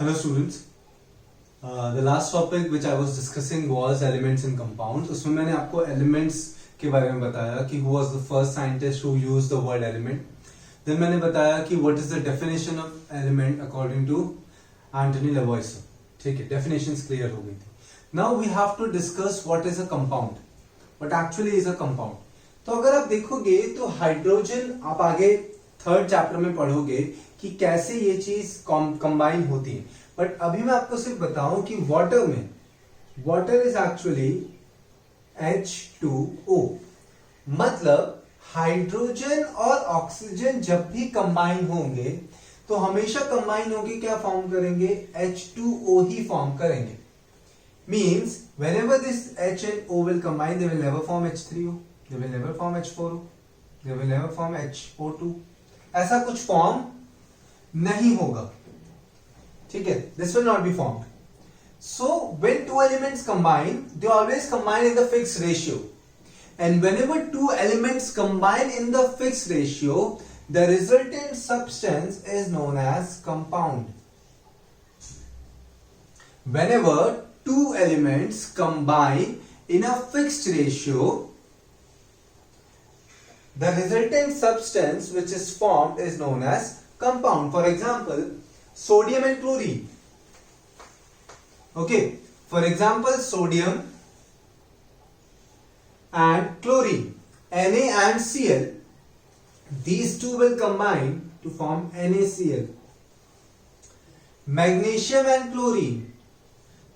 Hello students. The last topic which I was discussing was elements in compounds. उसमें मैंने आपको elements के बारे में बताया कि who was the first scientist who used the word element. Then मैंने बताया कि what is the definition of element according to Anthony Lavoisier. ठीक है, definitions clear हो गई थी. Now we have to discuss what is a compound. What actually is a compound. तो अगर आप देखोगे तो हाइड्रोजन आप आगे थर्ड चैप्टर में पढ़ोगे कि कैसे ये चीज कंबाइन होती है, बट अभी मैं आपको सिर्फ बताऊं कि वाटर में वाटर इज एक्चुअली H2O. मतलब हाइड्रोजन और ऑक्सीजन जब भी कंबाइन होंगे तो हमेशा कंबाइन होके क्या फॉर्म करेंगे? H2O ही फॉर्म करेंगे. Means whenever this H and O will combine, they will never form H3O, they will never form H4O, they will never form HO2. ऐसा कुछ फॉर्म नहीं होगा. ठीक है, this will not be formed. So when two elements combine, they always combine in the fixed ratio. And whenever two elements combine in the fixed ratio, the resultant substance is known as compound. Whenever two elements combine in a fixed ratio, the resultant substance which is formed is known as compound. For example, sodium and chlorine. Okay, for example, sodium and chlorine, Na and Cl, these two will combine to form NaCl. Magnesium and chlorine,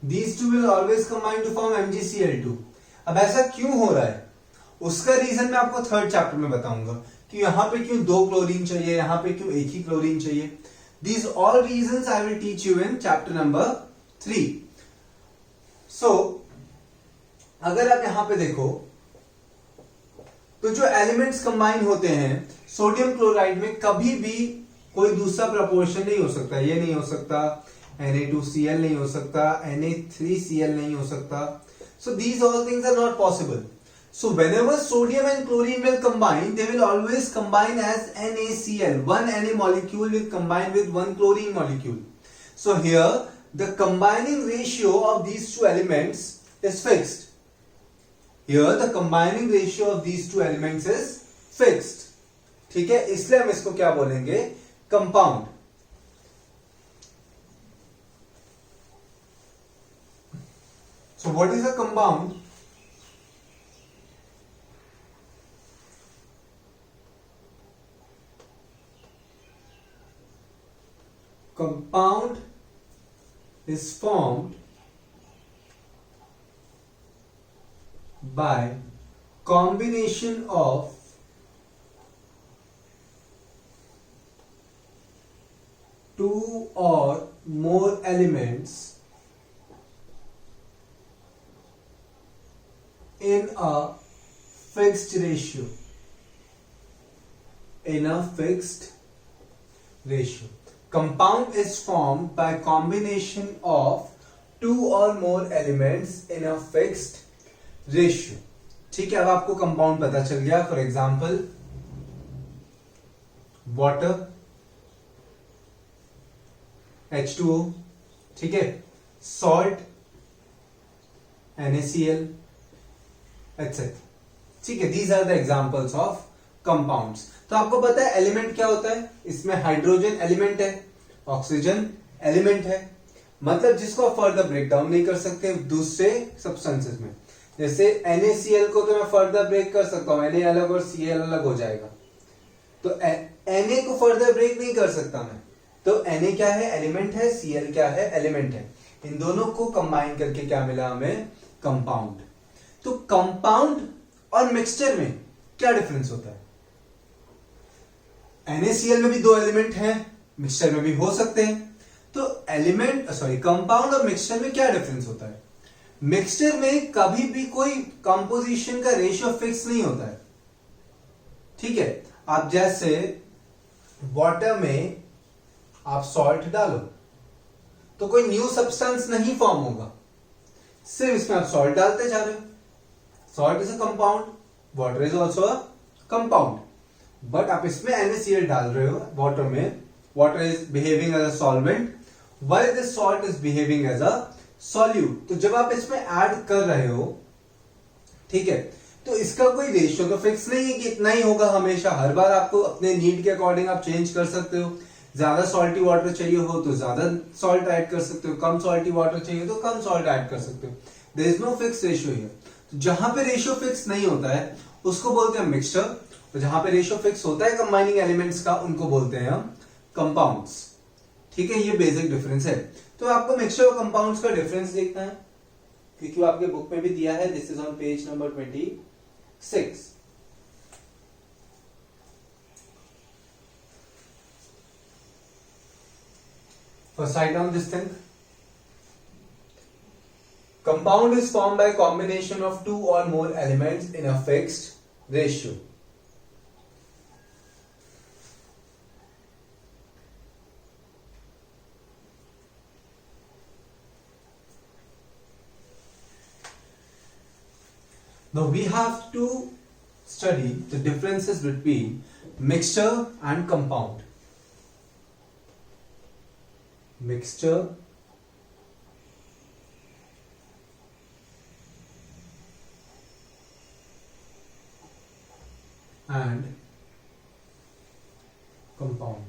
these two will always combine to form MgCl2. अब ऐसा क्यों हो रहा है? उसका reason मैं आपको third chapter में बताऊंगा कि यहां पे क्यों दो क्लोरीन चाहिए, यहां पे क्यों एक ही क्लोरीन चाहिए. These all reasons I will teach you in chapter number 3. So, अगर आप यहां पे देखो तो जो एलिमेंट्स कंबाइन होते हैं सोडियम क्लोराइड में कभी भी कोई दूसरा प्रपोर्शन नहीं हो सकता. ये नहीं हो सकता, Na2Cl नहीं हो सकता, Na3Cl नहीं हो सकता. So these all things are not possible. So whenever sodium and chlorine will combine, they will always combine as NaCl. One Na molecule will combine with one chlorine molecule. So here the combining ratio of these two elements is fixed. Here the combining ratio of these two elements is fixed. ठीक है, इसलिए हम इसको क्या बोलेंगे? Compound. So what is a compound? Compound is formed by combination of two or more elements in a fixed ratio. In a fixed ratio. Compound is formed by combination of two or more elements in a fixed ratio. ठीक है, अब आपको compound पता चल गया. For example water H2O, ठीक है, salt NaCl, etc. ठीक है, these are the examples of compounds. तो आपको पता है एलिमेंट क्या होता है? इसमें हाइड्रोजन एलिमेंट है, ऑक्सीजन एलिमेंट है. मतलब जिसको आप फर्दर ब्रेक डाउन नहीं कर सकते दूसरे सब्सटेंसेस में. जैसे NaCl को तो मैं फर्दर ब्रेक कर सकता हूं, Na अलग और Cl अलग हो जाएगा. तो Na को फर्दर ब्रेक नहीं कर सकता मैं. तो Na क्या है? एलिमेंट है. Cl क्या है? एलिमेंट है. इन दोनों को कंबाइन करके क्या मिला हमें? कंपाउंड. तो कंपाउंड और मिक्सचर में क्या डिफरेंस होता है? NaCl में भी दो एलिमेंट हैं, मिक्सचर में भी हो सकते हैं. तो कंपाउंड और मिक्सचर में क्या डिफरेंस होता है? मिक्सचर में कभी भी कोई कंपोजिशन का रेशियो फिक्स नहीं होता है. ठीक है, आप जैसे वाटर में आप सॉल्ट डालो तो कोई न्यू सब्सटेंस नहीं फॉर्म होगा, सिर्फ इसमें आप सॉल्ट डालते जा रहे हो. Salt is a compound, water is also a compound. But आप इसमें NaCl डाल रहे हो वाटर में, water is behaving as a solvent while this salt is behaving as a solute। तो जब आप इसमें ऐड कर रहे हो, ठीक है, तो इसका कोई रेशियो तो फिक्स नहीं है कि इतना ही होगा हमेशा। हर बार आपको अपने नीड के अकॉर्डिंग आप चेंज कर सकते हो। ज्यादा सॉल्टी वाटर चाहिए हो तो ज्यादा सॉल्ट ऐड कर सकते हो, कम सॉल्टी वाटर चाहिए तो कम सॉल्ट ऐड कर सकते हो। There is no fix ratio here. तो जहां पे रेशियो फिक्स नहीं होता है उसको बोलते हैं मिक्सचर, और जहां पे रेशियो फिक्स होता है कंबाइनिंग एलिमेंट्स का उनको बोलते हैं हम कंपाउंड्स। ठीक है, ये बेसिक डिफरेंस है। तो आपको मिक्सचर और कंपाउंड्स का डिफरेंस देखना है, क्योंकि वो आपके बुक में भी दिया है। This is on page number 26। First write down this thing. Compound is formed by combination of two or more elements in a fixed ratio. Now we have to study the differences between mixture and compound. Mixture and compound.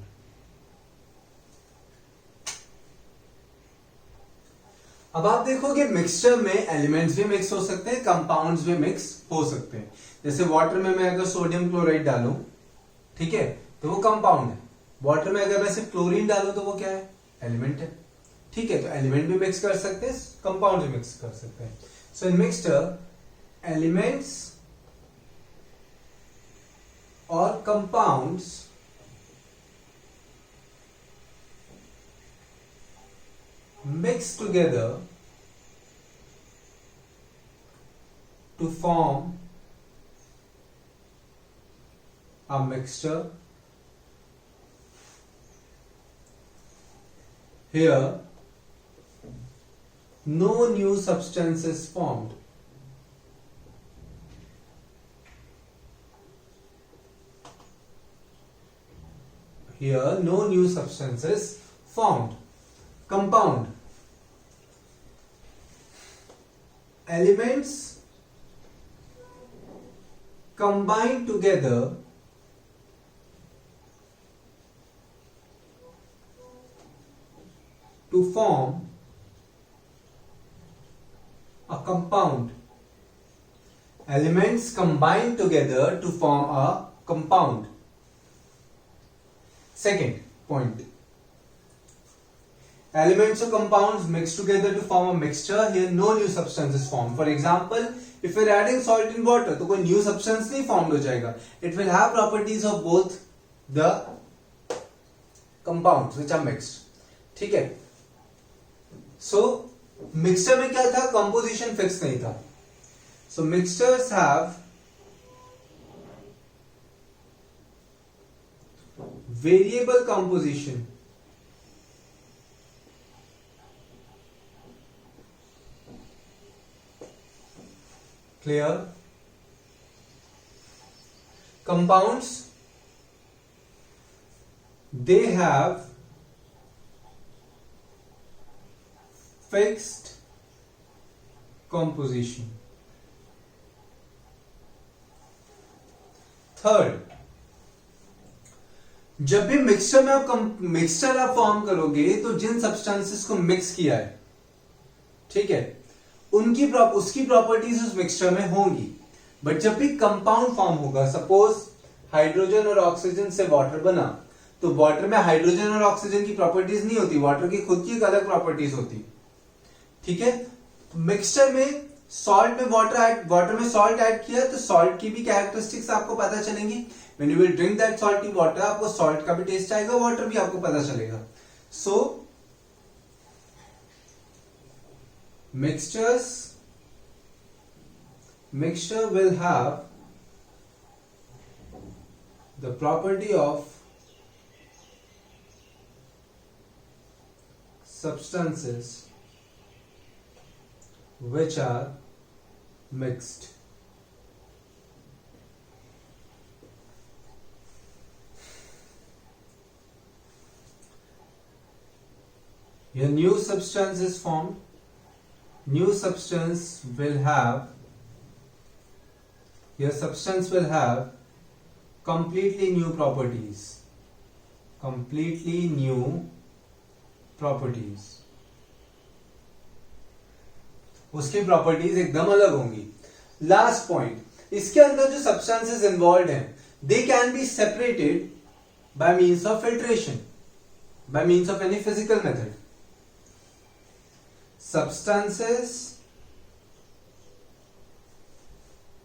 अब आप देखोगे mixture में elements भी mix हो सकते हैं, compounds भी mix हो सकते हैं। जैसे वाटर में मैं अगर सोडियम क्लोराइड डालूं, ठीक है, तो वो कंपाउंड है। वाटर में अगर मैं सिर्फ क्लोरीन डालूं तो वो क्या है, एलिमेंट है। ठीक है, तो एलिमेंट भी मिक्स कर सकते हैं, कंपाउंड भी मिक्स कर सकते हैं। सो इन मिक्सचर एलिमेंट्स और compounds mix together to form a mixture. Here no new substance is formed. Here no new substance is formed. Compound. Elements combine together to form a compound. Elements combine together to form a compound. Second point. Elements or compounds mix together to form a mixture. Here no new substance is formed. For example, if we're adding salt in water, तो कोई new substance नहीं formed हो जाएगा. It will have properties of both the compounds which are mixed. ठीक है. So mixture में क्या था, composition fixed नहीं था. So mixtures have variable composition. Clear? Compounds, they have fixed composition. Third, जब भी मिक्सचर में आप मिक्सचर आप फॉर्म करोगे तो जिन सब्सटेंसेस को मिक्स किया है, ठीक है, उसकी प्रॉपर्टीज उस मिक्सचर में होंगी। बट जब भी कंपाउंड फॉर्म होगा, सपोज हाइड्रोजन और ऑक्सीजन से वाटर बना, तो वाटर में हाइड्रोजन और ऑक्सीजन की प्रॉपर्टीज नहीं होती, वाटर की खुद की एक अलग प्रॉपर्टीज होती। ठीक है, मिक्सचर में सॉल्ट में वाटर में सॉल्ट ऐड किया तो सॉल्ट की भी कैरेक्टरिस्टिक्स आपको पता चलेंगी। When you will drink that salty water, आपको सॉल्ट का भी टेस्ट आएगा, वाटर भी आपको पता चलेगा। सो mixture will have the property of substances which are mixed. A new substance is formed. New substance will have, your substance will have completely new properties. Completely new properties. उसकी properties एकदम अलग होंगी. Last point, इसके अंदर जो substances involve हैं, they can be separated by means of filtration, bye means of any physical method. Substances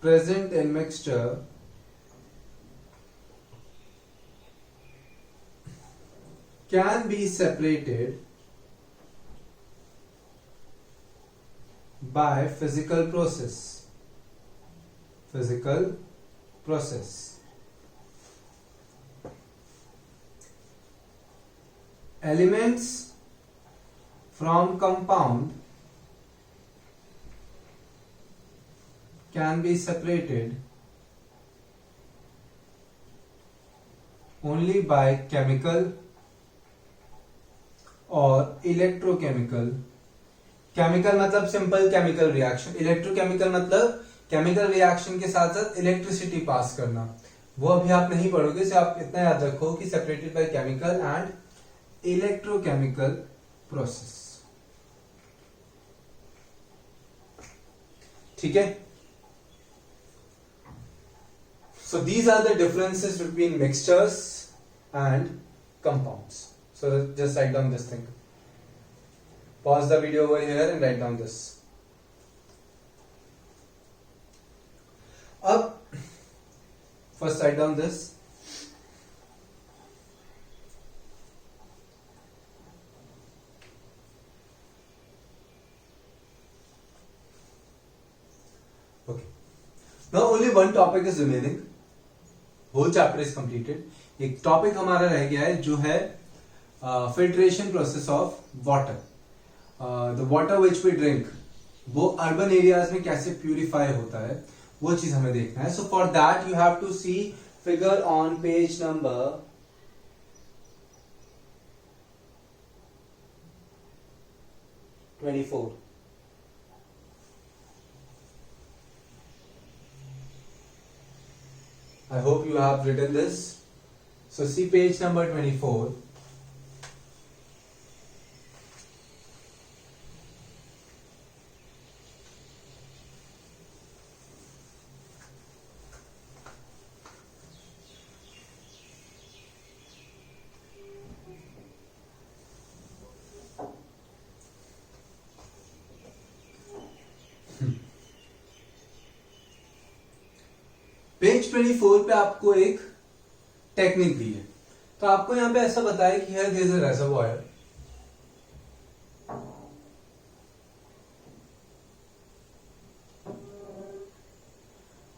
present in mixture can be separated by physical process. Physical process. Elements from compound can be separated only by chemical or electrochemical. Chemical मतलब simple chemical reaction, electrochemical मतलब chemical reaction के साथ साथ electricity pass करना. वो अभी आप नहीं पढ़ोगे, सिर्फ आप इतना याद रखो कि separated by chemical and electrochemical process. ठीक है. So these are the differences between mixtures and compounds. So just write down this thing. Pause the video over here and write down this. Up, first write down this. Okay. Now only one topic is remaining. Whole chapter is completed. एक topic हमारा रह गया है जो है filtration process of water. The water which we drink, वो urban areas में कैसे प्यूरिफाई होता है, वो चीज हमें देखना है. So for that you have to see figure on page number 24. I hope you have written this. So see page number 24. Page 24 पे आपको एक टेक्निक दी है. तो आपको यहां पे ऐसा बताया कि here there is a reservoir.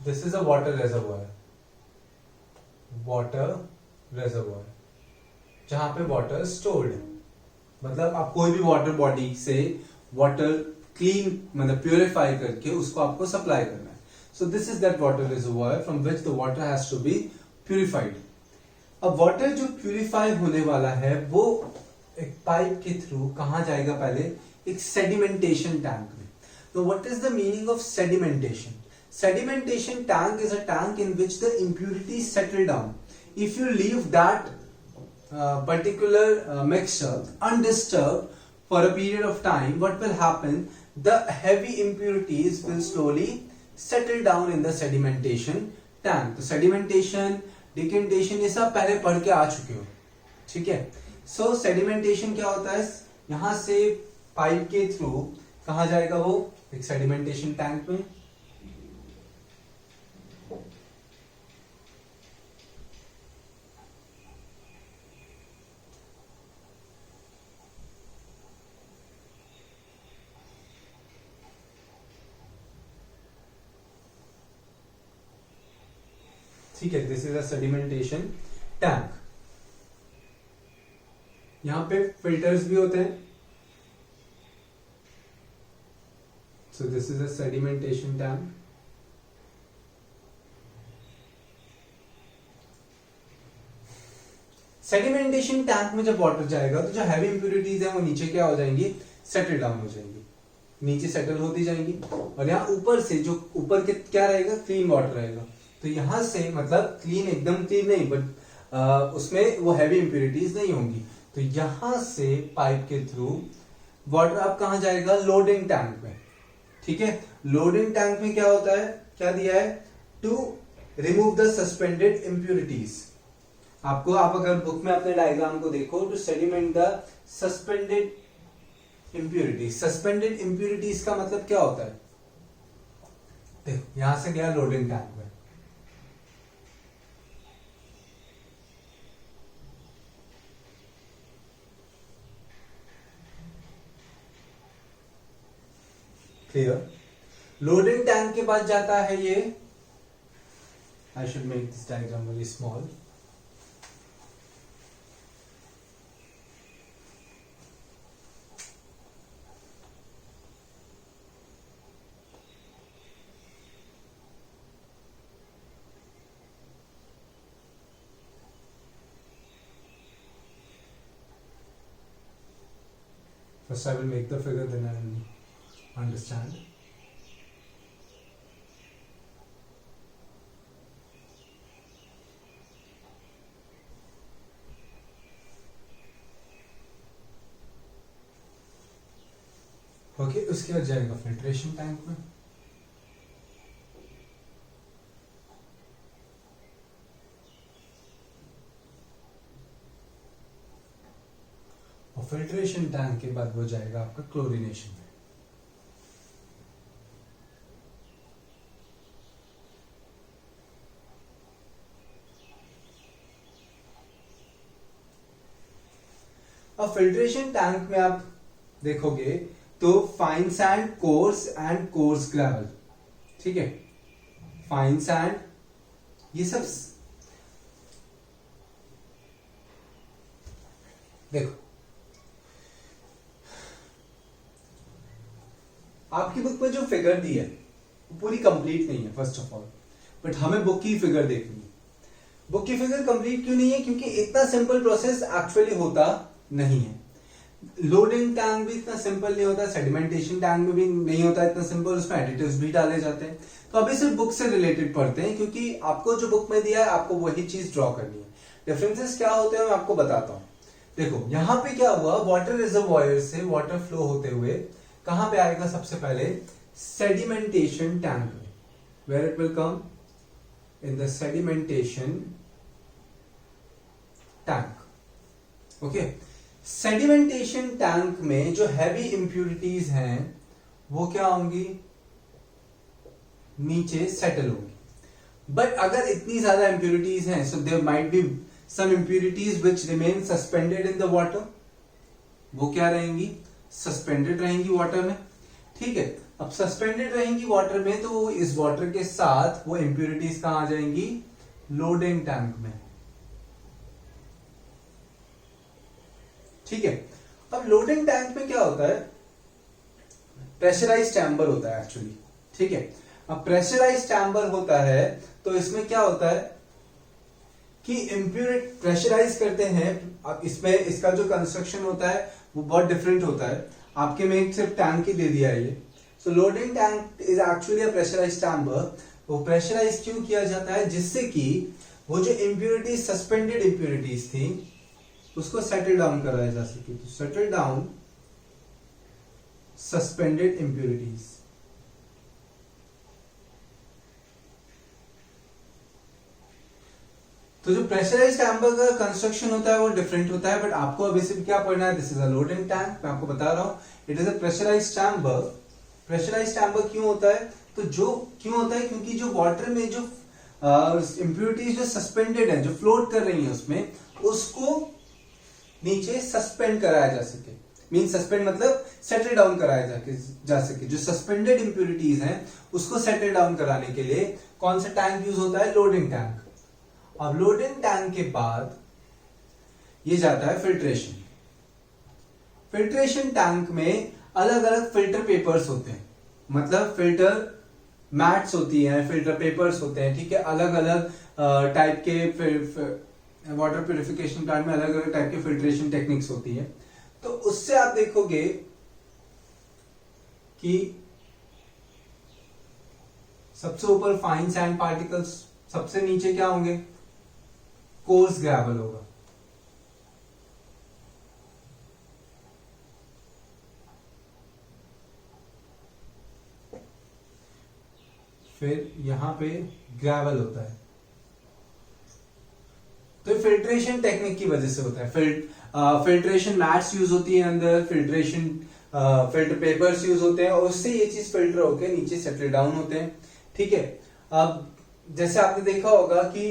This is a water reservoir. Water reservoir जहां पे वाटर स्टोर्ड है. मतलब आप कोई भी वाटर बॉडी से वाटर क्लीन मतलब प्यूरिफाई करके उसको आपको सप्लाई करना है. So this is that water reservoir from which the water has to be purified. अब वाटर जो प्यूरिफाई होने वाला है वो एक पाइप के थ्रू कहां जाएगा, पहले एक सेडिमेंटेशन टैंक में. तो what is the meaning of sedimentation? Sedimentation tank is a tank in which the impurities settle down. If you leave that particular mixture undisturbed for a period of time, what will happen? The heavy impurities will slowly settle down in the sedimentation tank. तो sedimentation, decantation ये सब पहले पढ़ के आ चुके हो. ठीक है. So sedimentation क्या होता है? यहां से पाइप के थ्रू कहां जाएगा वो? एक sedimentation tank में. ठीक है. This is a sedimentation tank. यहां पे फिल्टर्स भी होते हैं. So this is a sedimentation tank. Sedimentation tank में जब वाटर जाएगा तो जो हैवी इंप्यूरिटीज है वो नीचे क्या हो जाएंगी, सेटल डाउन हो जाएंगी, नीचे सेटल होती जाएंगी, और यहाँ ऊपर से जो ऊपर के क्या रहेगा, क्लीन वाटर रहेगा। तो यहां से मतलब क्लीन एकदम क्लीन नहीं, बट उसमें वो हैवी इंप्यूरिटीज नहीं होंगी। तो यहां से पाइप के थ्रू वाटर अब कहां जाएगा, लोडिंग टैंक में। ठीक है, लोडिंग टैंक में क्या होता है, क्या दिया है, to remove the suspended impurities. आपको, आप अगर बुक में अपने डायग्राम को देखो तो sediment the suspended impurities. Suspended impurities का मतलब क्या होता है, देखो यहां से गया लोडिंग टैंक में, क्लियर। लोडिंग टैंक के पास जाता है ये, I should make this diagram very small. First I will make the figure, then I will understand. Okay, उसके बाद जाएगा फिल्ट्रेशन टैंक में। और फिल्ट्रेशन टैंक के बाद वो जाएगा आपका क्लोरिनेशन में। अब फिल्ट्रेशन टैंक में आप देखोगे तो fine sand, course and course gravel, ठीक है, फाइन सैंड, ये सब देखो आपकी बुक में जो फिगर दी है वो पूरी कंप्लीट नहीं है फर्स्ट ऑफ ऑल, बट हमें बुक की फिगर देखनी है। बुक की फिगर कंप्लीट क्यों नहीं है, क्योंकि इतना सिंपल प्रोसेस एक्चुअली होता नहीं है। लोडिंग टैंक भी इतना सिंपल नहीं होता, सेडिमेंटेशन टैंक में भी नहीं होता इतना सिंपल, उसमें एडिटिव्स भी डाले जाते हैं। तो अभी सिर्फ बुक से रिलेटेड पढ़ते हैं, क्योंकि आपको जो बुक में दिया है आपको वही चीज ड्रॉ करनी है। डिफरेंसेस क्या होते हैं मैं आपको बताता हूं। देखो यहाँ पे क्या हुआ, वाटर रिजर्वॉयर से वाटर फ्लो होते हुए कहां पे आएगा, सबसे पहले सेडिमेंटेशन टैंक में, where it will come, in the sedimentation tank. Okay, sedimentation tank में जो हैवी इंप्यूरिटीज हैं वो क्या होंगी, नीचे सेटल होंगी। बट अगर इतनी ज्यादा इंप्यूरिटीज हैं, so there might be some impurities which remain suspended in the water, वो क्या रहेंगी, सस्पेंडेड रहेंगी वाटर में। ठीक है, अब सस्पेंडेड रहेंगी वाटर में तो इस वाटर के साथ वो इंप्यूरिटीज कहां आ जाएंगी, लोडिंग टैंक में। ठीक है, अब लोडिंग टैंक में क्या होता है, प्रेशराइज चैम्बर होता है एक्चुअली। ठीक है, अब प्रेशराइज चैम्बर होता है तो इसमें क्या होता है कि इंप्यूरिटी प्रेशराइज करते हैं। अब इसमें इसका जो कंस्ट्रक्शन होता है वो बहुत डिफरेंट होता है। आपके में एक सिर्फ टैंक ही दे दिया है ये। So loading tank is actually a pressurise chamber. वो प्रेशराइज क्यों किया जाता है, जिससे कि वो जो इंप्यूरिटीज, सस्पेंडेड इंप्यूरिटीज थी, उसको सेटल डाउन कराया जा सके। तो सेटल डाउन सस्पेंडेड इंप्यूरिटीज। तो जो प्रेशराइज्ड चैम्बर का कंस्ट्रक्शन होता है वो डिफरेंट होता है, बट आपको अभी सिर्फ क्या पढ़ना है, this is a loading tank. मैं आपको बता रहा हूं, it is a pressurised chamber. Pressurised chamber क्यों होता है, तो जो क्यों होता है, क्योंकि जो वाटर में जो इंप्यूरिटीज जो सस्पेंडेड है, जो फ्लोट कर रही है उसमें, उसको नीचे सस्पेंड कराया जा सके। मीन सस्पेंड मतलब सेटल डाउन कराया जा सके। जो सस्पेंडेड इंप्यूरिटीज हैं उसको सेटल डाउन कराने के लिए कौन सा टैंक यूज होता है, लोडिंग टैंक। अब लोडिंग टैंक के बाद ये जाता है फिल्ट्रेशन। फिल्ट्रेशन टैंक में अलग अलग फिल्टर पेपर्स होते हैं, मतलब फिल्टर मैट्स होती हैं, फिल्टर पेपर्स होते हैं। ठीक है, अलग अलग टाइप के वाटर प्यूरिफिकेशन प्लांट में अलग अलग टाइप के फिल्ट्रेशन टेक्निक्स होती है। तो उससे आप देखोगे कि सबसे ऊपर फाइन सैंड पार्टिकल्स, सबसे नीचे क्या होंगे, कोर्स ग्रेवल होगा। फिर यहां पे ग्रेवल होता है। तो फिल्ट्रेशन टेक्निक की वजह से होता है। फिल्ट्रेशन मैट्स यूज होती है अंदर, फिल्ट्रेशन फिल्टर पेपर्स यूज होते हैं और उससे ये चीज फिल्टर होकर नीचे सेटल डाउन होते हैं। ठीक है। अब जैसे आपने देखा होगा कि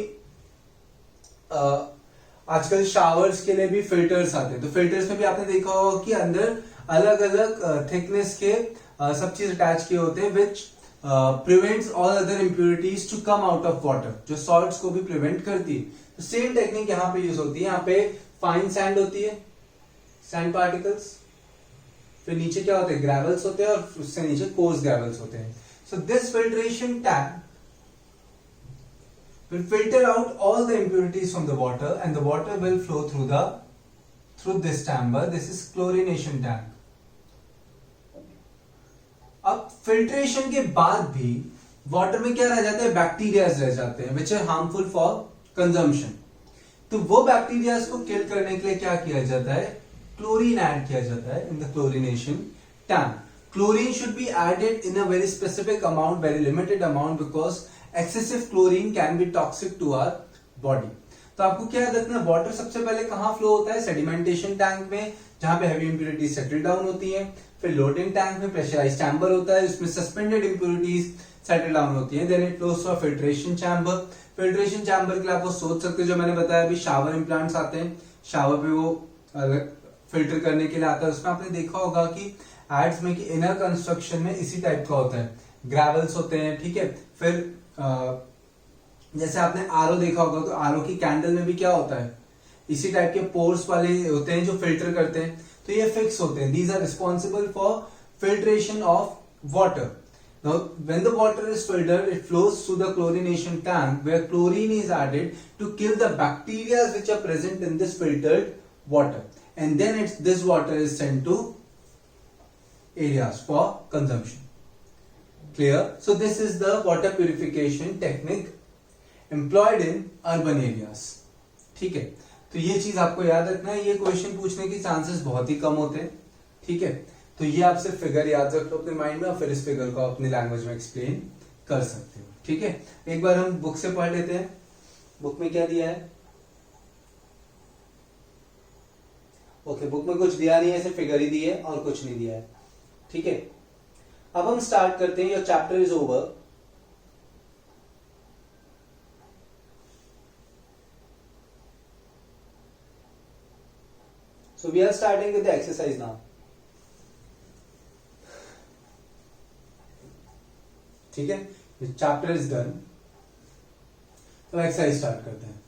आजकल शावर्स के लिए भी फिल्टर्स आते हैं, तो फिल्टर्स में भी आपने देखा होगा कि अंदर अलग अलग थिकनेस के सब चीज अटैच किए होते हैं which prevents all other impurities to come out of water, जो सॉल्ट्स को भी प्रिवेंट करती है। तो सेम टेक्निक यहाँ पे यूज होती है। यहाँ पे फाइन सैंड होती है, सैंड पार्टिकल्स, फिर नीचे क्या होते हैं, ग्रेवल्स होते हैं और उससे नीचे कोर्स ग्रेवल्स होते हैं। So this filtration tank will filter out all the impurities from the water and the water will flow through this chamber. This is chlorination tank. अब फिल्ट्रेशन के बाद भी वाटर में क्या रह जाता है, बैक्टीरियाज रह जाते हैं which are harmful for consumption. तो वो बैक्टीरियाज को किल करने के लिए क्या किया जाता है, क्लोरीन ऐड किया जाता है in the chlorination tank. Chlorine should be added in a very specific amount, very limited amount, because excessive chlorine can be toxic to our body. तो आपको क्या याद रखना, वाटर सबसे पहले कहाँ फ्लो होता है, सेडिमेंटेशन टैंक में, जहां पे हैवी इंप्योरिटीज सेटल डाउन होती है। फिर लोडिंग टैंक में प्रेशराइज चैम्बर होता है, उसमें सस्पेंडेड इंप्योरिटीज सेटल डाउन होती है। Then it flows to filtration chamber. Filtration chamber के लिए आप वो सोच सकते हो, जो मैंने बताया अभी, शावर इम्प्लांट्स आते हैं, शावर पे वो फिल्टर करने के लिए आता है। उसमें आपने देखा होगा कि एड्स में कि इनर कंस्ट्रक्शन में इसी टाइप का होता है, ग्रेवल्स होते हैं। ठीक है। फिर जैसे आपने आरओ देखा होगा, तो आरओ की कैंडल में भी क्या होता है, इसी टाइप के पोर्स वाले होते हैं जो फिल्टर करते हैं। तो ये फिक्स होते हैं, these are responsible for filtration of water. Now, when the water is filtered, it flows through the chlorination tank where chlorine is added to kill the bacteria which are present in this filtered water, and then this water is sent to areas for consumption. Clear? So this is the water purification technique employed in urban areas. ठीक है। तो ये चीज आपको याद रखना है, ये क्वेश्चन पूछने के चांसेस बहुत ही कम होते हैं। ठीक है। तो ये आप सिर्फ फिगर याद रख लो अपने माइंड में और फिर इस फिगर को अपनी लैंग्वेज में एक्सप्लेन कर सकते हो। ठीक है। एक बार हम बुक से पढ़ लेते हैं, बुक में क्या दिया है। ओके, बुक में कुछ दिया नहीं है, सिर्फ फिगर ही दी है और कुछ नहीं दिया है। ठीक है। अब हम स्टार्ट करते हैं। Your chapter is over. So we are starting with the exercise now. ठीक है, चैप्टर इज डन। तो एक्सरसाइज स्टार्ट करते हैं।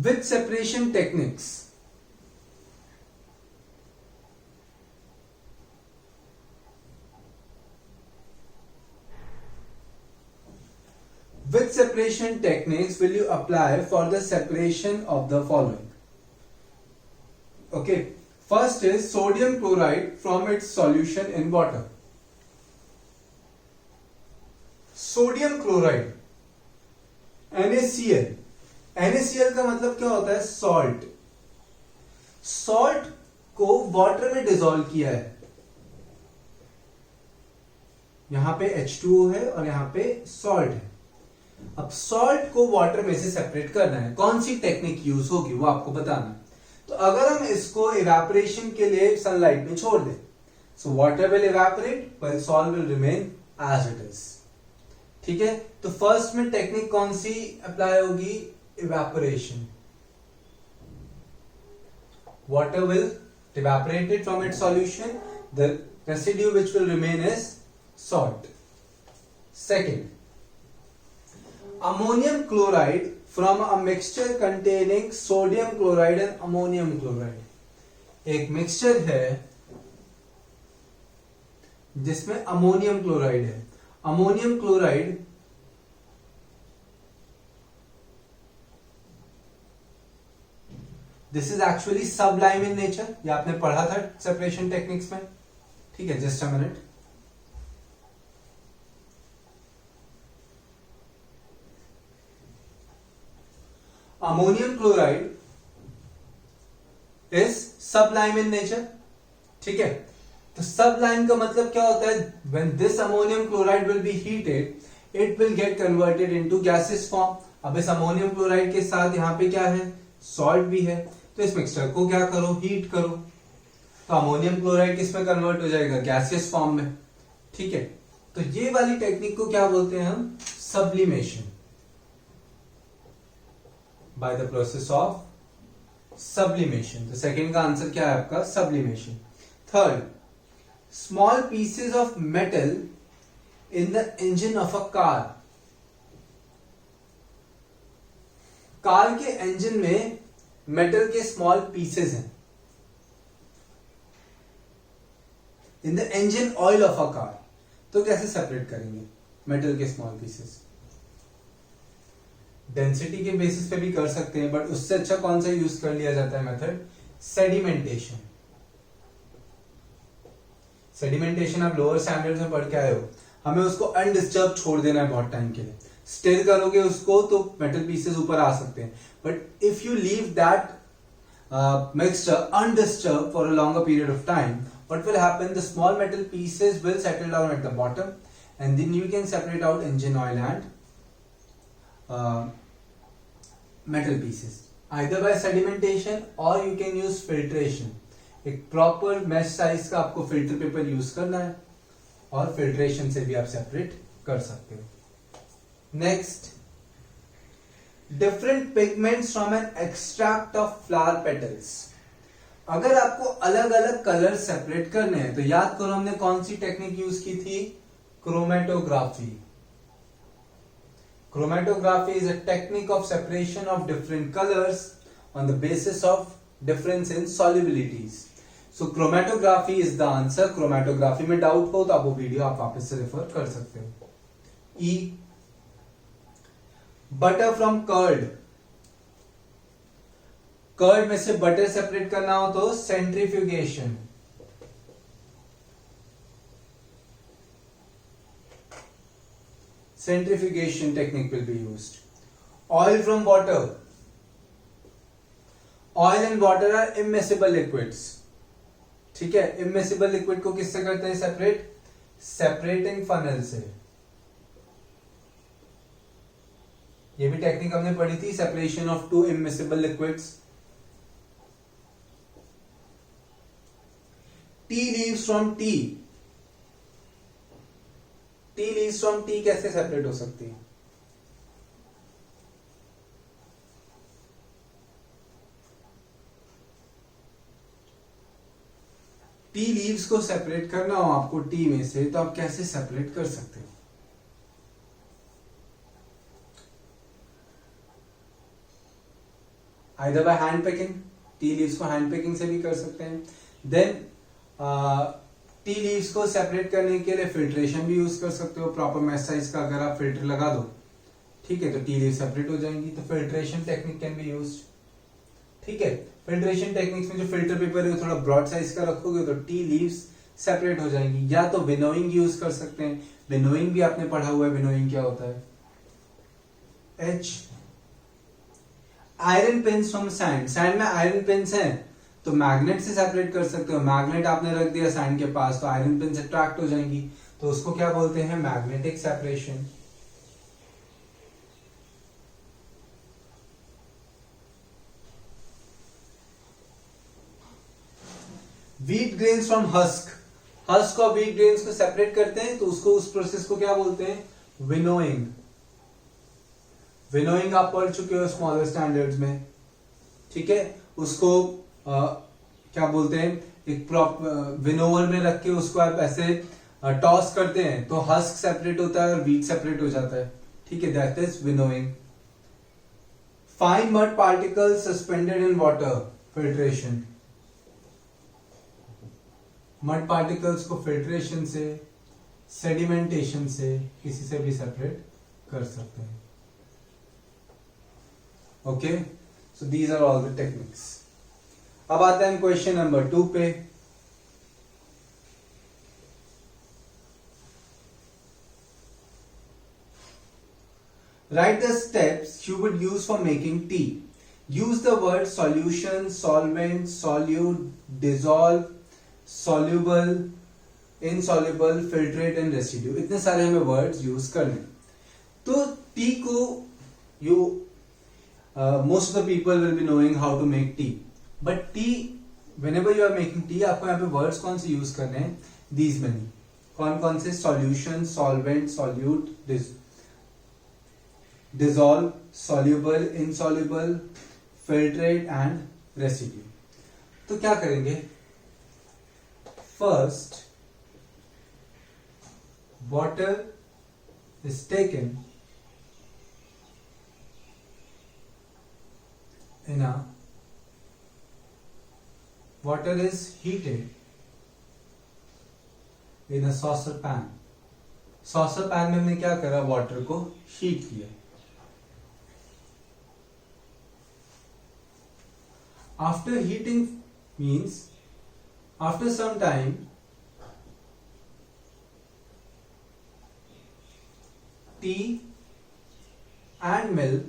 With separation techniques, which separation techniques will you apply for the separation of the following? Okay, first is sodium chloride from its solution in water. Sodium chloride, NaCl. NaCl का मतलब क्या होता है, salt. Salt को water में dissolve किया है। यहां पे H2O है और यहां पे सॉल्ट है। अब सॉल्ट को वाटर में से सेपरेट करना है, कौन सी टेक्निक यूज होगी वो आपको बताना है। तो अगर हम इसको इवेपोरेशन के लिए सनलाइट में छोड़ दें, so water will evaporate while salt will remain as it is. ठीक है। तो फर्स्ट में टेक्निक कौन सी अप्लाई होगी, evaporation. Water will evaporate it from its solution. The residue which will remain is salt. Second, ammonium chloride from a mixture containing sodium chloride and ammonium chloride. एक mixture है जिसमें ammonium chloride है। Ammonium chloride this is actually Sublime in nature, ये आपने पढ़ा था separation techniques में। ठीक है, just a minute. Ammonium chloride is Sublime in nature. ठीक है, तो सबलाइम का मतलब क्या होता है? When this ammonium chloride will be heated it will get converted into gases form. अब इस अमोनियम क्लोराइड के साथ यहां पे क्या है? सॉल्ट भी है। तो इस मिक्सचर को क्या करो? हीट करो, तो अमोनियम क्लोराइड किस में कन्वर्ट हो जाएगा? गैसियस फॉर्म में। ठीक है, तो ये वाली टेक्निक को क्या बोलते हैं हम? Sublimation. By the process of sublimation. तो सेकेंड का आंसर क्या है आपका? Sublimation. Third, small pieces of metal in the engine of a car. Car के इंजन में मेटल के स्मॉल पीसेस हैं। In the engine oil of a car, तो कैसे सेपरेट करेंगे मेटल के स्मॉल पीसेस? डेंसिटी के बेसिस पे भी कर सकते हैं, बट उससे अच्छा कौन सा यूज कर लिया जाता है मेथड? सेडिमेंटेशन। सेडिमेंटेशन आप लोअर स्टैंडर्ड्स में पढ़ के आए हो। हमें उसको अनडिस्टर्ब छोड़ देना है बहुत टाइम के लिए। स्टिर करोगे उसको तो मेटल पीसेस ऊपर आ सकते हैं, but if you leave that mixture undisturbed for a longer period of time, what will happen? The small metal pieces will settle down at the bottom, and then you can separate out engine oil and metal pieces either by sedimentation or you can use filtration. एक proper mesh size का आपको filter paper use करना है और filtration से भी आप separate कर सकते हो। Next, different pigments from an extract of flower petals. अगर आपको अलग अलग कलर सेपरेट करने हैं तो याद करो हमने कौन सी टेक्निक यूज की थी? Chromatography. Chromatography is a technique of separation of different colours on the basis of difference in solubilities. So chromatography is the answer. Chromatography में डाउट हो तो आप वो वीडियो आप वापस से रेफर कर सकते हो। E, butter from curd. Curd में से बटर सेपरेट करना हो तो centrifugation. Centrifugation technique will be used. Oil from water. Oil and water are immiscible liquids. ठीक है, इमिसिबल लिक्विड को किससे करते हैं सेपरेट? सेपरेटिंग फनल से। ये भी टेक्निक हमने पढ़ी थी, separation of to immiscible liquids. Tea leaves from T. Tea leaves from T कैसे सेपरेट हो सकती है? टी लीव्स को सेपरेट करना हो आपको टी में से, तो आप कैसे सेपरेट कर सकते हो? Either by hand picking. Tea leaves को हैंड पिकिंग से भी कर सकते हैं। देन टी लीव्स को सेपरेट करने के लिए फिल्ट्रेशन भी यूज कर सकते हो। प्रॉपर मैश साइज का अगर आप फिल्टर लगा दो, ठीक है, तो टी लीव सेपरेट हो जाएंगी। तो filtration technique can be used. ठीक है, फिल्ट्रेशन टेक्निक्स में जो फिल्टर पेपर है थोड़ा ब्रॉड साइज का रखोगे तो टी लीव्स सेपरेट हो जाएंगी। या तो विनोइंग यूज कर सकते हैं। विनोइंग भी आपने पढ़ा हुआ है। विनोइंग क्या होता है? H. Iron pins from sand. Sand में आयरन पिन्स हैं तो मैग्नेट से सेपरेट कर सकते हो। मैग्नेट आपने रख दिया सैंड के पास तो आयरन पिन अट्रैक्ट हो जाएंगी, तो उसको क्या बोलते हैं? Magnetic separation. Wheat grains from husk. Husk और व्हीट ग्रेन्स को सेपरेट करते हैं तो उसको, उस प्रोसेस को क्या बोलते हैं? विनोइंग। विनोइंग आप पढ़ चुके हो स्मॉलर स्टैंडर्ड्स में। ठीक है, उसको क्या बोलते हैं? एक विनोवर में रख के उसको आप ऐसे टॉस करते हैं तो हस्क सेपरेट होता है और व्हीट सेपरेट हो जाता है। ठीक है, that is winnowing. Fine mud particles suspended in water, filtration. Mud particles को फिल्ट्रेशन से, सेडिमेंटेशन से, किसी से भी सेपरेट कर सकते हैं। Okay, so these are all the techniques. अब आते हैं क्वेश्चन नंबर 2 पे। Write the steps you would use for making tea. Use the word solution, solvent, solute, dissolve, soluble, insoluble, filtrate and residue. इतने सारे हमें वर्ड्स यूज करने। तो T को most of the people will be knowing how to make tea. But tea, whenever you are making tea, आपको यहाँ पे words कौन से यूज करने हैं? These many. कौन कौन से? Solution, solvent, solute, dissolve, soluble, insoluble, filtrate and residue. तो क्या करेंगे? First, water is taken water is heated in a saucer pan. saucer pan में हमने क्या करा? वाटर को हीट किया। After heating means after some time tea and milk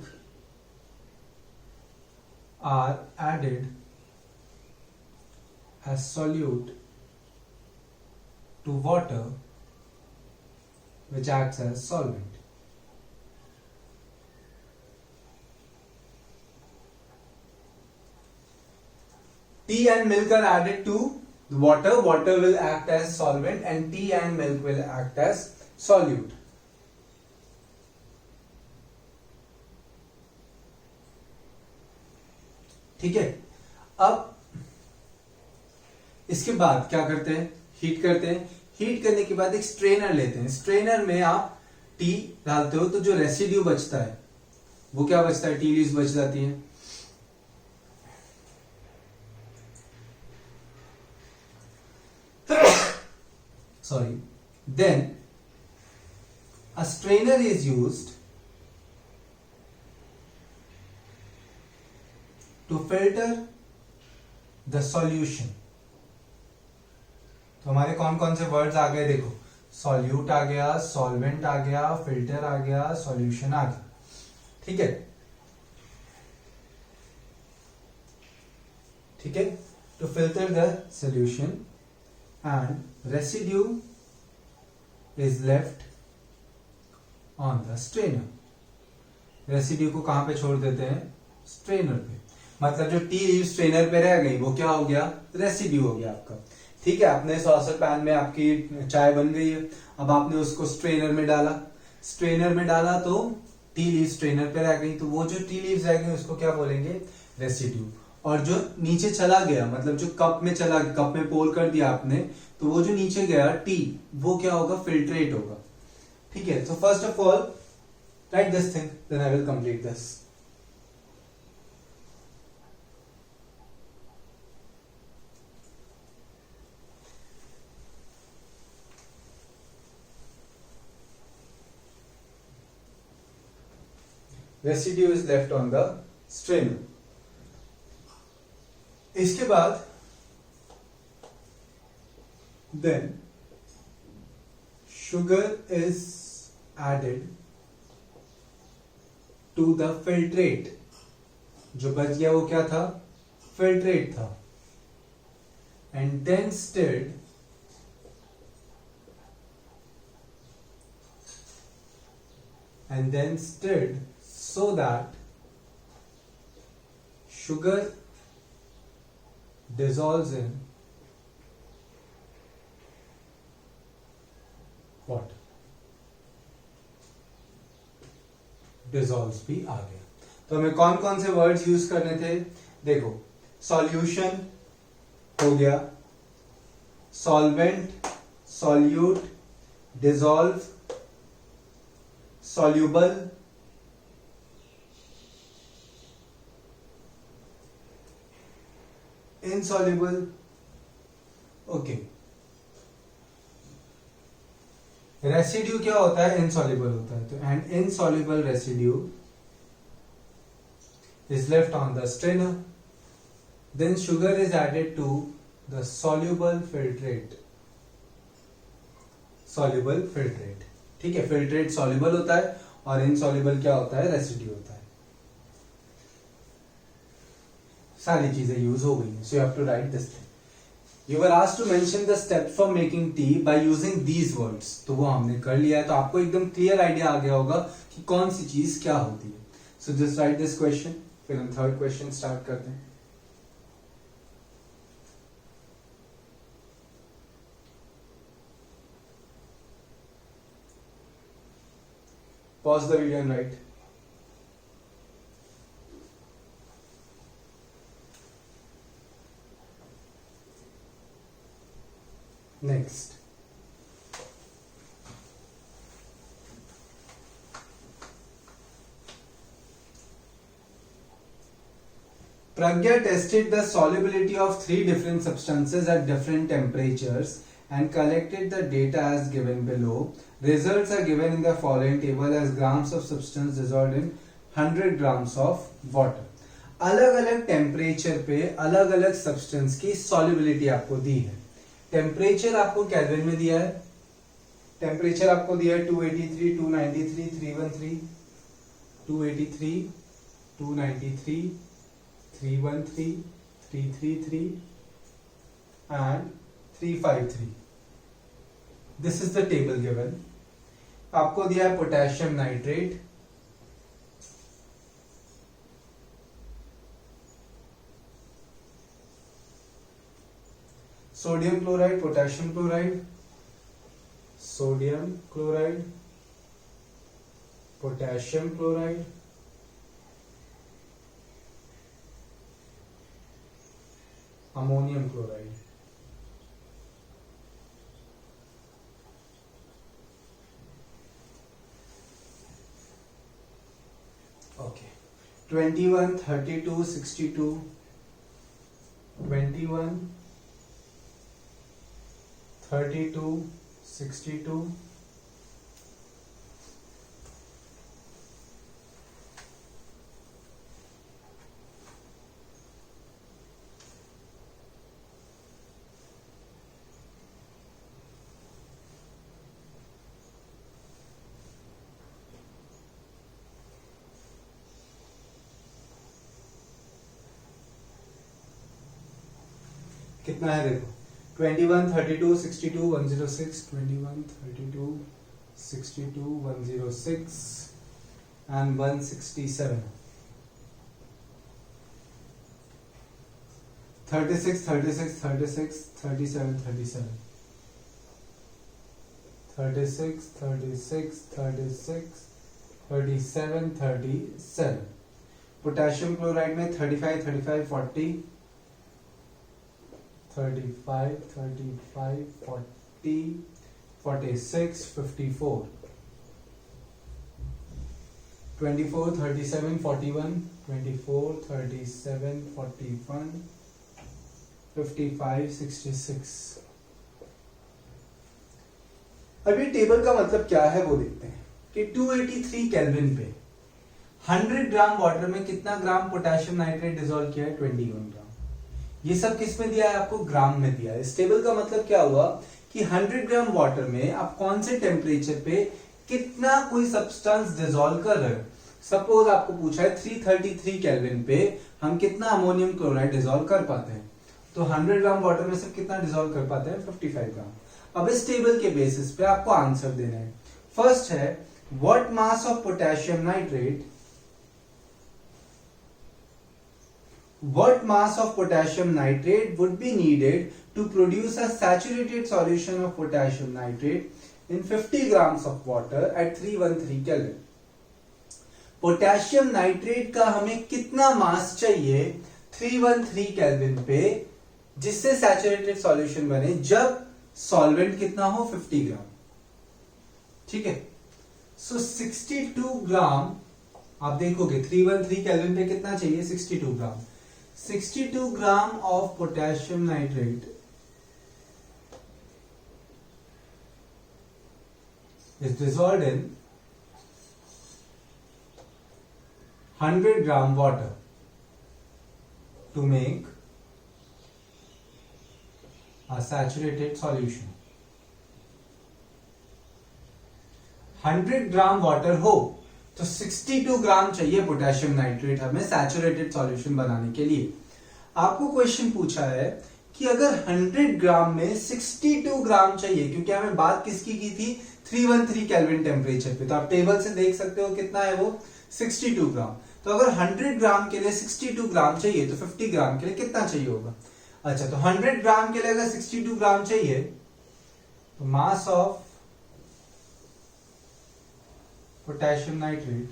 are added as solute to water which acts as solvent. Tea and milk are added to the water. Water will act as solvent and tea and milk will act as solute. ठीक है। अब इसके बाद क्या करते हैं? Heat करते हैं। हीट करने के बाद एक स्ट्रेनर लेते हैं। स्ट्रेनर में आप टी डालते हो तो जो रेसिड्यू बचता है वो क्या बचता है? टी लीव्स बच जाती है। Sorry. Then a strainer is used to filter the solution. तो हमारे कौन कौन से वर्ड्स आ गए? देखो, सॉल्यूट आ गया, सॉल्वेंट आ गया, फिल्टर आ गया, सॉल्यूशन आ गया। ठीक है, ठीक है। To filter the solution and residue is left on the strainer. Residue को कहां पे छोड़ देते हैं? स्ट्रेनर पे। मतलब जो टी लीव स्ट्रेनर पे रह गई वो क्या हो गया? रेसिड्यू हो गया आपका। ठीक है, आपने सॉसर पैन में आपकी चाय बन गई है, अब आपने उसको स्ट्रेनर में डाला। स्ट्रेनर में डाला तो टी लीव स्ट्रेनर पे रह गई, तो वो जो टी लीव्स रह गई उसको क्या बोलेंगे? रेसिड्यू। और जो नीचे चला गया, मतलब जो कप में चला, कप में पोर कर दिया आपने, तो वो जो नीचे गया टी, वो क्या होगा? फिल्ट्रेट होगा। ठीक है, तो first of all write this thing, then I will complete this. Residue is left on the strainer. इसके बाद then sugar is added to the filtrate. जो बच गया वो क्या था? फिल्ट्रेट था। and then stirred so that sugar dissolves in what? Dissolves भी आ गया। तो हमें कौन कौन से वर्ड्स यूज करने थे? देखो, सॉल्यूशन हो गया, solvent, solute, dissolve, soluble, insoluble, okay. Residue क्या होता है? इनसॉल्युबल होता है। तो and insoluble residue is left on the strainer, then sugar is added to the soluble filtrate, ठीक है। फिल्ट्रेट soluble होता है और इनसॉल्युबल क्या होता है? रेसिड्यू होता है। सारी चीजें यूज हो गई हैं, so you have to write this thing. You were asked to mention the steps for making tea by using these words, तो वो हमने कर लिया है, तो आपको एकदम क्लियर आइडिया आ गया होगा कि कौन सी चीज क्या होती है। So just write this question, फिर हम थर्ड क्वेश्चन स्टार्ट करते हैं। Pause the video and write. Next. Pragya tested the solubility of 3 different substances at different temperatures and collected the data as given below. Results are given in the following table as grams of substance dissolved in 100 grams of water. अलग अलग temperature पे अलग अलग substance की solubility आपको दी है। Temperature आपको kelvin में दिया है, टेम्परेचर आपको दिया है 283, 293, 313, 283, 293, 313, 333 and 353. This is the table given. आपको दिया है potassium nitrate, sodium chloride, potassium chloride, sodium chloride, potassium chloride, ammonium chloride. Okay, 21, 32, 62, 21, 32, 62, कितना है देखो, 21, 32, 62, 106, 21, 32, 62, 106 and 167, 36, 36, 36, 37, 37, 36, 36, 36, 37, 37। पोटेशियम क्लोराइड में 35, 35, 40, 35, 35, 40, 46, 54, 24, 37, 41, 24, 37, 41, 55, 66। अब ये टेबल का मतलब क्या है वो देखते हैं कि 283 केल्विन पे 100 ग्राम वाटर में कितना ग्राम पोटेशियम नाइट्रेट डिसॉल्व किया है? 21 ग्राम। ये सब किस में दिया है? आपको ग्राम में दिया है। इस टेबल का मतलब क्या हुआ कि 100 ग्राम वाटर में आप कौन से टेम्परेचर पे कितना कोई सब्सटेंस डिसॉल्व कर रहे हो। सपोज आपको पूछा है 333 केल्विन पे हम कितना अमोनियम क्लोराइड डिसॉल्व कर पाते हैं, तो 100 ग्राम वाटर में से कितना डिसॉल्व कर पाते हैं? 55 ग्राम। अब इस टेबल के बेसिस पे आपको आंसर देना है। फर्स्ट है what mass of potassium nitrate, what mass of potassium nitrate would be needed to produce a saturated solution of potassium nitrate in 50 grams of water at 313 Kelvin। Potassium nitrate का हमें कितना मास चाहिए 313 kelvin पे जिससे saturated solution बने जब solvent कितना हो 50 ग्राम। ठीक है, सो 62 ग्राम आप देखोगे 313 केल्विन पे कितना चाहिए 62 ग्राम। 62 gram of potassium nitrate is dissolved in 100 gram water to make a saturated solution. 100 gram water हो तो 62 ग्राम चाहिए पोटेशियम नाइट्रेट हमें सैचुरेटेड सॉल्यूशन बनाने के लिए। आपको क्वेश्चन पूछा है कि अगर 100 ग्राम में 62 ग्राम चाहिए, क्योंकि हमें बात किसकी की थी 313 केल्विन टेम्परेचर पे, तो आप टेबल से देख सकते हो कितना है वो 62 ग्राम। तो अगर 100 ग्राम के लिए 62 ग्राम चाहिए तो 50 ग्राम के लिए कितना चाहिए होगा? अच्छा, तो 100 ग्राम के लिए अगर 62 ग्राम चाहिए तो mass of potassium nitrate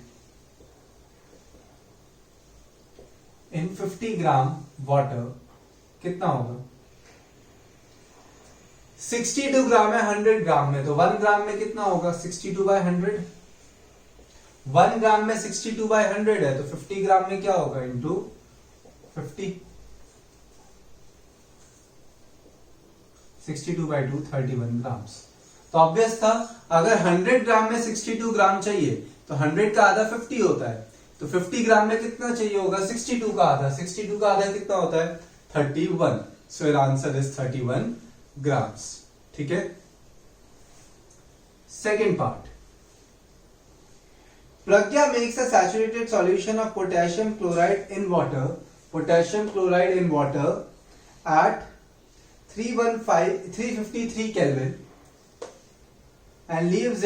in 50 gram water कितना होगा? 62 ग्राम है 100 ग्राम में, तो 1 ग्राम में कितना होगा? 62 बाय 100। 1 ग्राम में 62 बाय 100 है तो 50 ग्राम में क्या होगा? इंटू 50। 62 बाय 2 31 ग्राम। तो ऑब्वियस था अगर 100 ग्राम में 62 ग्राम चाहिए तो 100 का आधा 50 होता है, तो 50 ग्राम में कितना चाहिए होगा? 62 का आधा। 62 का आधा कितना होता है? 31। So your answer is 31 grams. ठीक है। Second part, Pragya makes a saturated solution of potassium chloride in water, potassium chloride in water at 353 Kelvin and leaves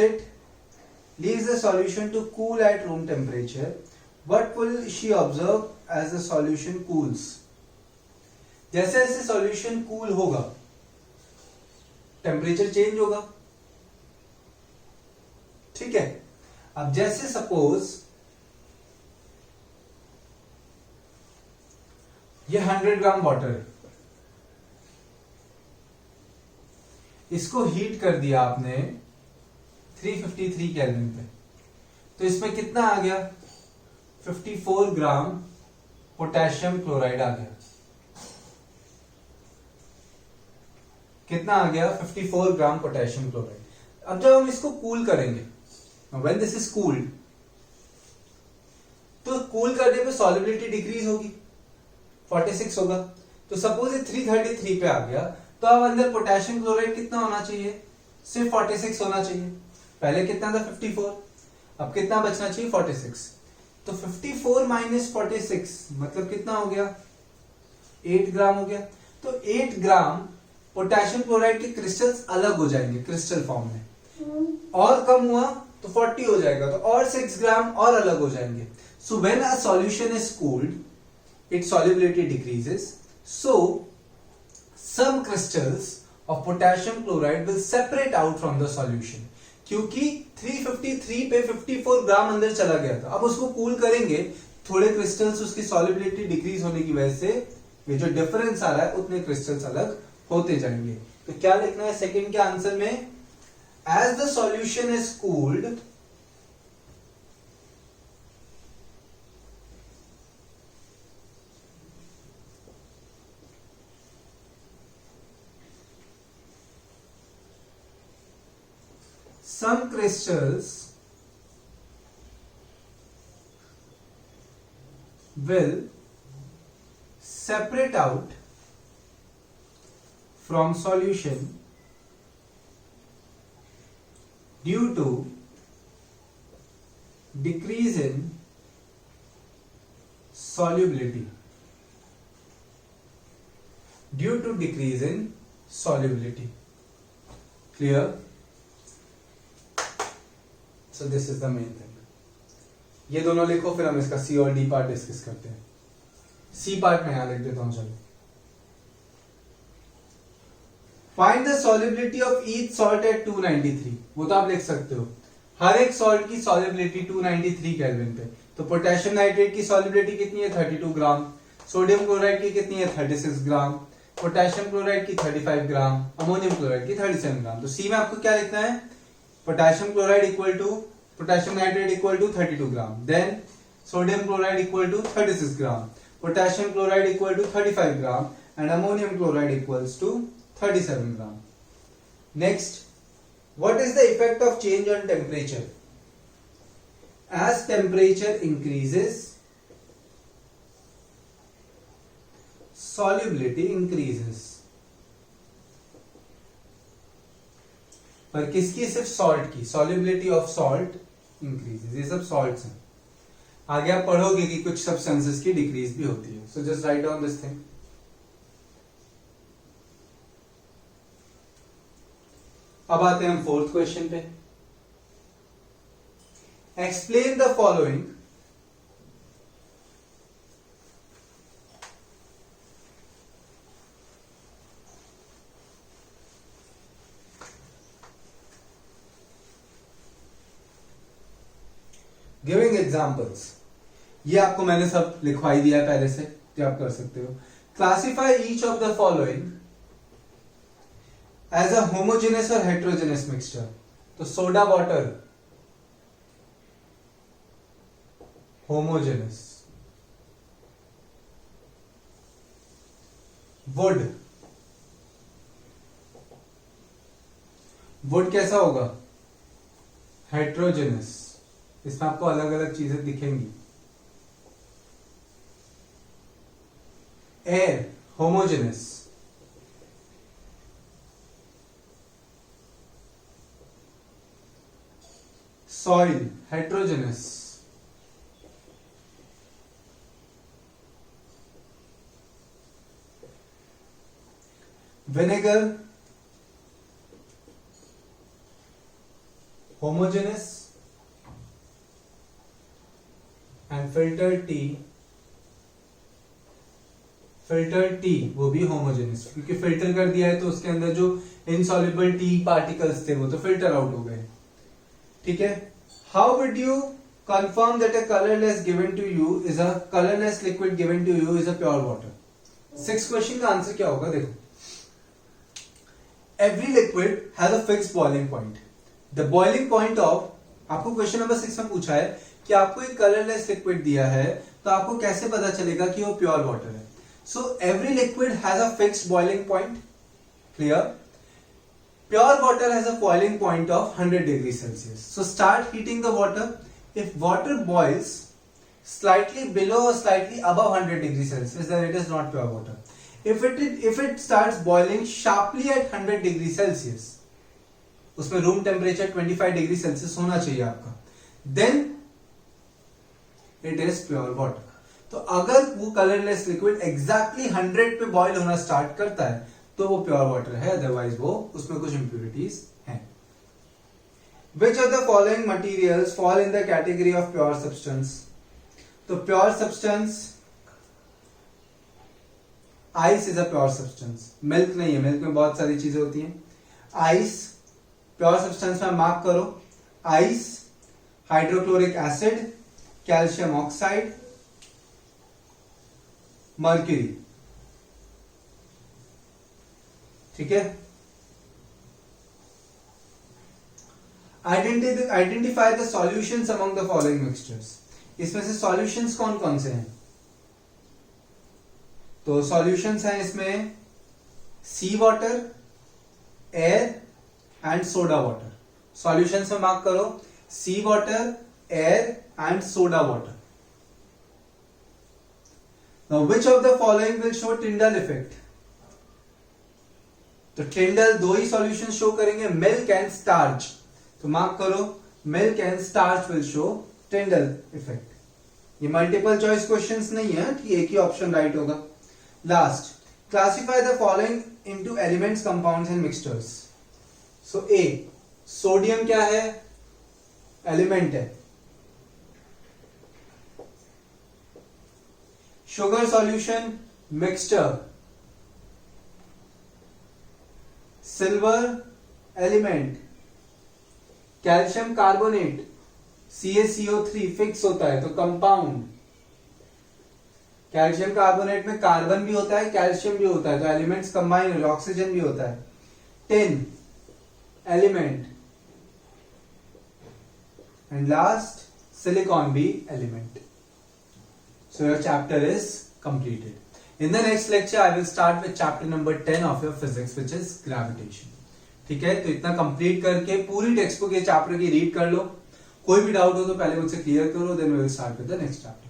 the solution to cool at room temperature. What will she observe as the solution cools? जैसे जैसे solution cool होगा temperature change होगा। ठीक है। अब जैसे suppose ये 100 gram water है, इसको हीट कर दिया आपने 353 केल्विन पे, तो इसमें कितना आ गया? 54 ग्राम पोटेशियम क्लोराइड आ गया। कितना आ गया? 54 ग्राम पोटेशियम क्लोराइड। अब जब हम इसको कूल करेंगे, व्हेन दिस इज कूल्ड, तो कूल करने पे सॉल्युबिलिटी डिक्रीज होगी, 46 होगा। तो सपोज ये 333 पे आ गया, तो अब अंदर पोटेशियम क्लोराइड कितना होना चाहिए? सिर्फ 46 होना चाहिए। पहले कितना था? 54। अब कितना बचना चाहिए? 46। तो 54 माइनस 46 मतलब कितना हो गया? 8 ग्राम हो गया। तो 8 ग्राम पोटेशियम क्लोराइड के क्रिस्टल्स अलग हो जाएंगे क्रिस्टल फॉर्म में, और कम हुआ तो 40 हो जाएगा, तो और 6 ग्राम और अलग हो जाएंगे। So when a solution is cooled, its solubility decreases, so some crystals of potassium chloride will separate out from the solution। क्योंकि 353 पे 54 ग्राम अंदर चला गया था, अब उसको कूल करेंगे, थोड़े क्रिस्टल्स उसकी सॉल्युबिलिटी डिक्रीज होने की वजह से ये जो डिफरेंस आ रहा है उतने क्रिस्टल्स अलग होते जाएंगे। तो क्या लिखना है सेकंड के आंसर में? As the solution is cooled, some crystals will separate out from solution due to decrease in solubility. Due to decrease in solubility. Clear? So this is the main thing. ये दोनों लिखो, फिर हम इसका सी और D part discuss करते हैं। C part में यहां लिख देता हूं। चलो, find the solubility of each salt at 293। वो तो आप लिख सकते हो, हर एक सॉल्ट की सॉल्युबिलिटी 293 केल्विन पे। तो पोटेशियम नाइट्रेट की सॉल्युबिलिटी कितनी है? 32 ग्राम। सोडियम क्लोराइड की कितनी है? 36 ग्राम। पोटेशियम क्लोराइड की 35 ग्राम। अमोनियम क्लोराइड की 37 ग्राम। तो सी में आपको क्या लिखना है? Potassium chloride equal to potassium nitrate equal to 32 gram, then sodium chloride equal to 36 gram. potassium chloride equal to 35 gram and ammonium chloride equals to 37 gram. Next, what is the effect of change on temperature? As temperature increases, solubility increases. पर किसकी? सिर्फ salt की. solubility of salt increases. ये सब salts हैं. आगे आप पढ़ोगे कि कुछ substances की डिक्रीज भी होती है. So just write down this thing. अब आते हैं हम फोर्थ क्वेश्चन पे. Explain the following giving examples. ये आपको मैंने सब लिखवाई दिया है पहले से, जो आप कर सकते हो. Classify each of the following as a homogeneous और हेट्रोजेनस मिक्सचर. तो soda water homogeneous, wood wood कैसा होगा? हेट्रोजेनस. इसमें आपको अलग अलग चीजें दिखेंगी. Air homogeneous, soil heterogeneous, vinegar homogeneous and filtered tea वो भी होमोजेनस, क्योंकि फिल्टर कर दिया है तो उसके अंदर जो इनसॉल्युबल टी पार्टिकल्स थे वो तो फिल्टर आउट हो गए. ठीक है. How would you confirm that a colourless given to you is a colourless liquid given to you is a pure water? 6 question का आंसर क्या होगा? देखो, every liquid has a fixed boiling point. The boiling point of, आपको question number 6 में पूछा है कि आपको एक कलरलेस लिक्विड दिया है तो आपको कैसे पता चलेगा कि वो प्योर वाटर है? So every liquid has a fixed boiling point. Clear? Pure water has a boiling point of 100 degree Celsius. So start heating the water. If water boils slightly below or slightly above 100 degree Celsius, then it is not pure water. If it starts boiling sharply at 100 degree Celsius, उसमें room temperature 25 degree Celsius होना चाहिए आपका, then it is pure water. तो अगर वो colourless liquid exactly 100 पे boil होना start करता है तो वो प्योर वाटर है, अदरवाइज वो उसमें कुछ इंप्योरिटीज हैं. Which of the following materials fall in the category of pure substance? तो pure substance, ice is a pure substance. Milk नहीं है, मिल्क में बहुत सारी चीजें होती हैं. आइस प्योर सब्सटेंस में मार्क करो. Ice, hydrochloric acid, calcium oxide, mercury. ठीक है. Identify the solutions among the following mixtures. इसमें से सॉल्यूशंस कौन कौन से हैं? तो सॉल्यूशंस हैं इसमें sea water, air and soda water. Solutions में मार्क करो sea water, air and soda water. Now which of the following will show Tyndall effect? तो टिंडल दो ही सॉल्यूशन शो करेंगे, मिल्क एंड स्टार्च. तो मार्क करो milk and starch will show Tyndall effect. ये multiple choice questions नहीं है कि एक ही ऑप्शन राइट होगा. Last, classify the following into elements, compounds and mixtures. So A, sodium क्या है? एलिमेंट है. Sugar solution, mixture. Silver element. Calcium carbonate, CaCO3 fix होता है तो कंपाउंड. कैल्शियम कार्बोनेट में कार्बन भी होता है, कैल्शियम भी होता है, तो एलिमेंट्स कंबाइन हो, ऑक्सीजन भी होता है. Tin element. And last silicon भी element. So your chapter is completed. In the next lecture I will start with chapter number 10 of your physics, which is gravitation. ठीक है, तो इतना कंप्लीट करके पूरी टेक्स्ट बुक ये चैप्टर की read कर लो. कोई भी डाउट हो तो पहले मुझसे क्लियर करो, then we will start with the next chapter.